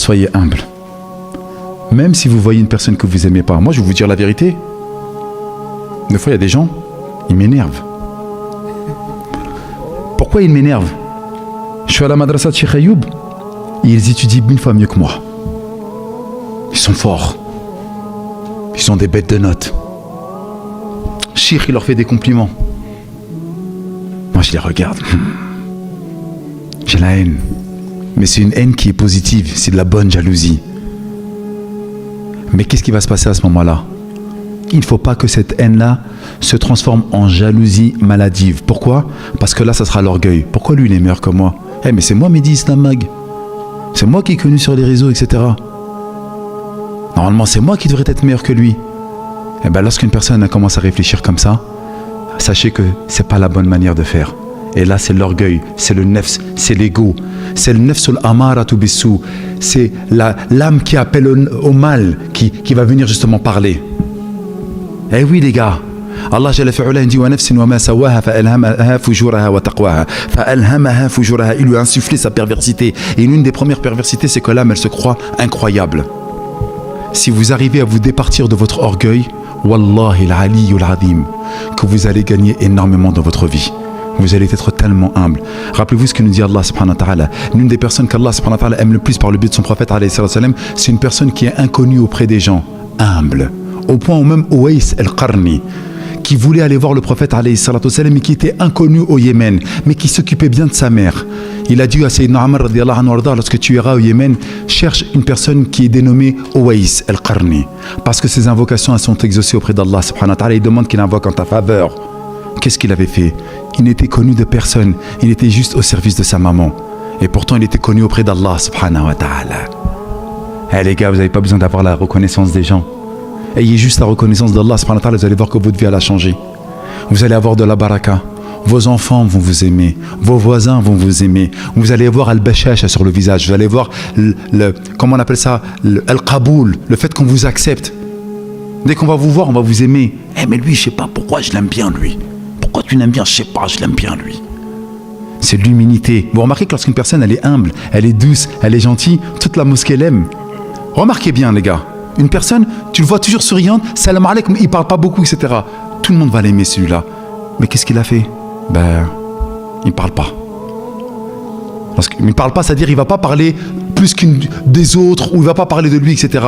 soyez humble. Même si vous voyez une personne que vous n'aimez pas, moi je vais vous dire la vérité. Des fois il y a des gens, ils m'énervent. Pourquoi ils m'énervent? Je suis à la madrasa de Cheikh Ayoub, et ils étudient 1000 fois mieux que moi. Ils sont forts. Ils sont des bêtes de notes. Cheikh, il leur fait des compliments. Moi je les regarde. J'ai la haine. Mais c'est une haine qui est positive, c'est de la bonne jalousie. Mais qu'est-ce qui va se passer à ce moment-là? Il ne faut pas que cette haine-là se transforme en jalousie maladive. Pourquoi? Parce que là, ça sera l'orgueil. Pourquoi lui, il est meilleur que moi? Mais c'est moi, Mehdi Islam Mag. C'est moi qui est connu sur les réseaux, etc. Normalement, c'est moi qui devrais être meilleur que lui. Lorsqu'une personne commence à réfléchir comme ça, sachez que ce n'est pas la bonne manière de faire. Et là, c'est l'orgueil, c'est le nefs, c'est l'ego. C'est le nefsul amaratu bissou. C'est l'âme qui appelle au mal, qui va venir justement parler. Eh oui, les gars. Allah Jalla fi'ala dit wa nafsin wa ma sawaha fa alhamaha fujuraha wa taqwaha. Fa alhamaha fujuraha. Il lui a insufflé sa perversité. Et l'une des premières perversités, c'est que l'âme, elle se croit incroyable. Si vous arrivez à vous départir de votre orgueil, Wallahi al-aliyyul azim, que vous allez gagner énormément dans votre vie. Vous allez être tellement humble. Rappelez-vous ce que nous dit Allah subhanahu wa ta'ala. L'une des personnes qu'Allah subhanahu wa ta'ala aime le plus par le biais de son prophète alayhi salam, c'est une personne qui est inconnue auprès des gens, humble. Au point où même Uwais al-Qarni, qui voulait aller voir le prophète alayhi salam, mais qui était inconnu au Yémen, mais qui s'occupait bien de sa mère. Il a dit à Sayyidina Omar radiyallahu anhu, lorsque tu iras au Yémen, cherche une personne qui est dénommée Uwais al-Qarni, parce que ses invocations elles sont exaucées auprès d'Allah subhanahu wa ta'ala. Il demande qu'il invoque en ta faveur. Qu'est-ce qu'il avait fait? Il n'était connu de personne, il était juste au service de sa maman. Et pourtant il était connu auprès d'Allah subhanahu wa ta'ala. Les gars, vous n'avez pas besoin d'avoir la reconnaissance des gens. Ayez juste la reconnaissance d'Allah subhanahu wa ta'ala, vous allez voir que votre vie elle a changé. Vous allez avoir de la baraka. Vos enfants vont vous aimer, vos voisins vont vous aimer. Vous allez voir al-bashash sur le visage, vous allez voir comment on appelle ça, al-qaboul, le fait qu'on vous accepte. Dès qu'on va vous voir, on va vous aimer. Mais lui, je sais pas pourquoi je l'aime bien lui. Pourquoi tu l'aimes bien? Je sais pas, je l'aime bien lui. C'est l'humilité. Vous remarquez que lorsqu'une personne elle est humble, elle est douce, elle est gentille, toute la mosquée l'aime. Remarquez bien les gars, une personne, tu le vois toujours souriante, salam alaikum, il parle pas beaucoup, etc. Tout le monde va l'aimer celui-là. Mais qu'est-ce qu'il a fait? Il parle pas. Il parle pas, c'est-à-dire il va pas parler plus qu'une des autres, ou il va pas parler de lui, etc.